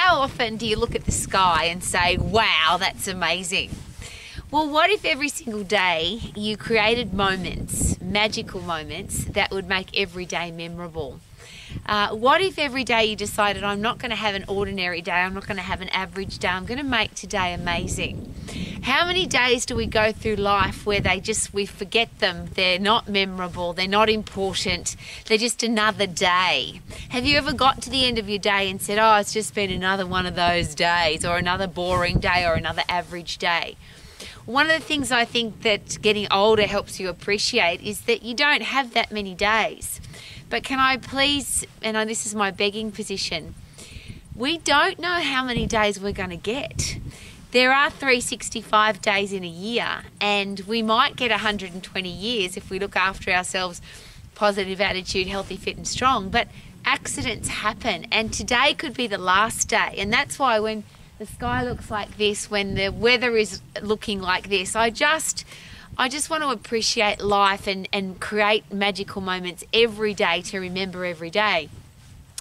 How often do you look at the sky and say, wow, that's amazing? Well, what if every single day you created moments, magical moments, that would make every day memorable? What if every day you decided, I'm not going to have an ordinary day, I'm not going to have an average day, I'm going to make today amazing? How many days do we go through life where we forget them, they're not memorable, they're not important, they're just another day? Have you ever got to the end of your day and said, oh, it's just been another one of those days, or another boring day, or another average day? One of the things I think that getting older helps you appreciate is that you don't have that many days. But can I please, and this is my begging position, we don't know how many days we're going to get. There are 365 days in a year, and we might get 120 years if we look after ourselves, positive attitude, healthy, fit and strong, but accidents happen, and today could be the last day. And that's why when the sky looks like this, when the weather is looking like this, I just want to appreciate life and create magical moments every day to remember every day.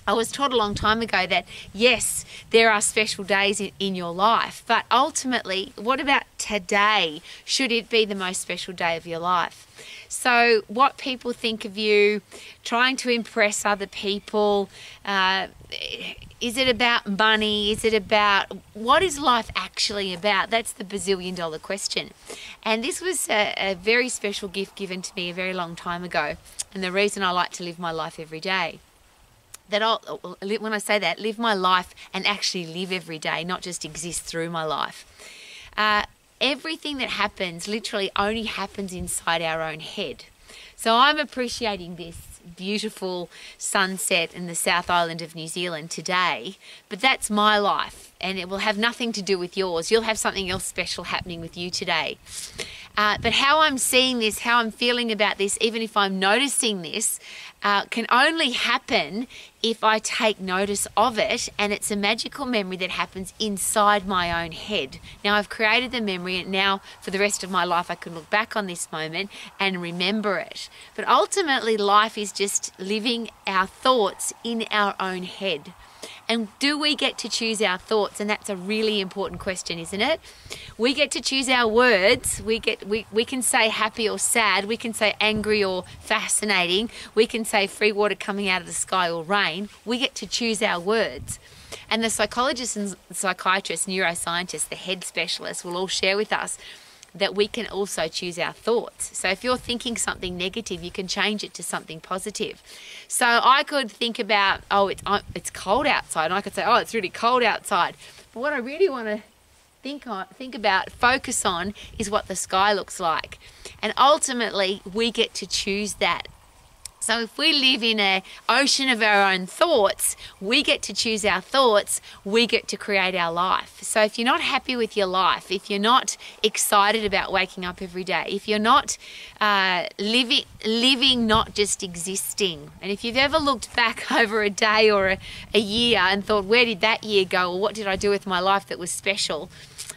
I was taught a long time ago that, yes, there are special days in your life, but ultimately, what about today? Should it be the most special day of your life? So what people think of you, trying to impress other people, is it about money? Is it about, what is life actually about? That's the bazillion-dollar question. And this was a very special gift given to me a very long time ago, and the reason I like to live my life every day. When I say that, live my life and actually live every day, not just exist through my life. Everything that happens literally only happens inside our own head. So I'm appreciating this beautiful sunset in the South Island of New Zealand today, but that's my life and it will have nothing to do with yours. You'll have something else special happening with you today. But how I'm seeing this, how I'm feeling about this, even if I'm noticing this, can only happen if I take notice of it, and it's a magical memory that happens inside my own head. Now I've created the memory, and now for the rest of my life I can look back on this moment and remember it. But ultimately life is just living our thoughts in our own head. And do we get to choose our thoughts? And that's a really important question, isn't it? We get to choose our words. We can say happy or sad. We can say angry or fascinating. We can say free water coming out of the sky or rain. We get to choose our words. And the psychologists and psychiatrists, neuroscientists, the head specialists will all share with us that we can also choose our thoughts. So if you're thinking something negative, you can change it to something positive. So I could think about, oh, it's cold outside, and I could say, oh, it's really cold outside. But what I really want to think about, focus on, is what the sky looks like. And ultimately, we get to choose that. So if we live in an ocean of our own thoughts, we get to choose our thoughts, we get to create our life. So if you're not happy with your life, if you're not excited about waking up every day, if you're not living, not just existing, and if you've ever looked back over a day or a year and thought, where did that year go, or what did I do with my life that was special?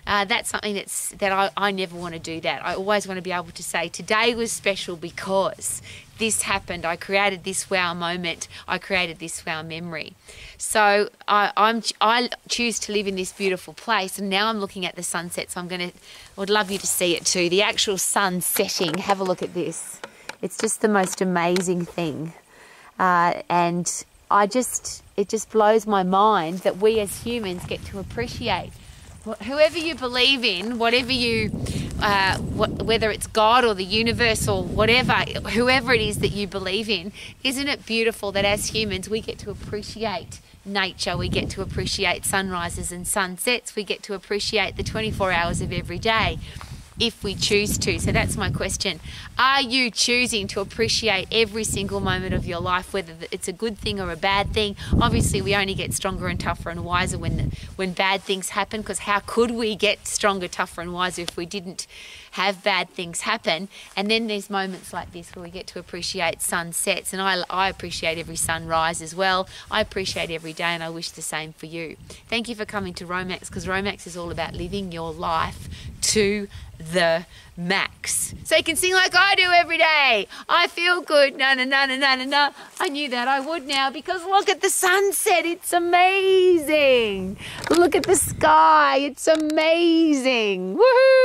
That's something that I never want to do that. I always want to be able to say, today was special because this happened. I created this wow moment. I created this wow memory. So I choose to live in this beautiful place, and now I'm looking at the sunset. So I would love you to see it too. The actual sun setting. Have a look at this. It's just the most amazing thing, and it just blows my mind that we as humans get to appreciate. Whoever you believe in, whatever you, whether it's God or the universe or whatever, whoever it is that you believe in, isn't it beautiful that as humans we get to appreciate nature, we get to appreciate sunrises and sunsets, we get to appreciate the 24 hours of every day if we choose to. So that's my question. Are you choosing to appreciate every single moment of your life, whether it's a good thing or a bad thing? Obviously, we only get stronger and tougher and wiser when bad things happen, because how could we get stronger, tougher and wiser if we didn't have bad things happen? And then there's moments like this where we get to appreciate sunsets, and I appreciate every sunrise as well. I appreciate every day, and I wish the same for you. Thank you for coming to Romax, because Romax is all about living your life to the max. So you can sing like I do every day. I feel good. Na na na na na na na. I knew that I would now, because look at the sunset. It's amazing. look at the sky. It's amazing. Woohoo!